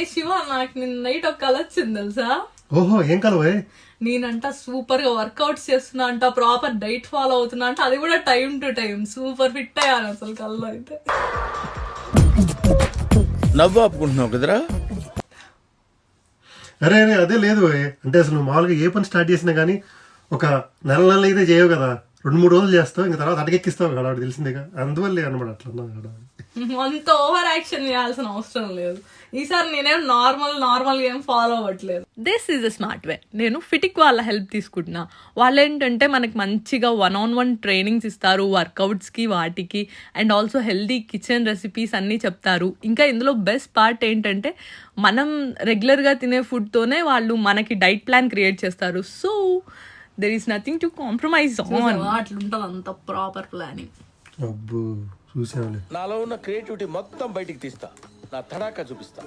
ఏ శివ, నాకు నిన్న నైట్ ఒక కల వచ్చింది తెలుసా? ఓహో, ఏం కలవే? నేనంట సూపర్ గా వర్కౌట్స్ చేస్తున్నా అంట, ప్రాపర్ డైట్ ఫాలో అవుతున్నా అంట, అది కూడా time to time super fit అయ్యాను అసలు కల్లో అయితే. నవ్వు ఆపుకుంటున్నావు కదరా? అరే అరే అదే లేదు అంటే అసలు నువ్వు మామూలుగా ఏ పని స్టార్ట్ చేసినా కానీ ఒక నెల అయితే చేయవు కదా, 2-3 రోజులు చేస్తావు, ఇంకా తర్వాత అటకెక్కిస్తావు కదా, తెలిసిందేగా, అందువల్లే అనమాట అట్లా. అంత ఓవర్ యాక్షన్ చేయాల్సిన అవసరం లేదు. ఈసారి నేనేం నార్మల్ ఏం ఫాలో అవ్వట్లేదు. This is a smart way. నేను ఫిటిక్ వాళ్ళ హెల్ప్ తీసుకుంటున్నా. వాళ్ళు ఏంటంటే మనకి మంచిగా 1-on-1 ట్రైనింగ్స్ ఇస్తారు, వర్కౌట్స్కి వాటికి, and also healthy kitchen recipes అన్నీ చెప్తారు. ఇంకా ఇందులో బెస్ట్ పార్ట్ ఏంటంటే మనం రెగ్యులర్గా తినే ఫుడ్తోనే వాళ్ళు మనకి డైట్ ప్లాన్ క్రియేట్ చేస్తారు. So there is nothing to compromise on. అట్లుంటుంది అంత ప్రాపర్ ప్లానింగ్. అబ్బో చూసావులే. నాలో ఉన్న క్రియేటివిటీ మొత్తం బయటికి తీస్తా, నా తడాకా చూపిస్తా.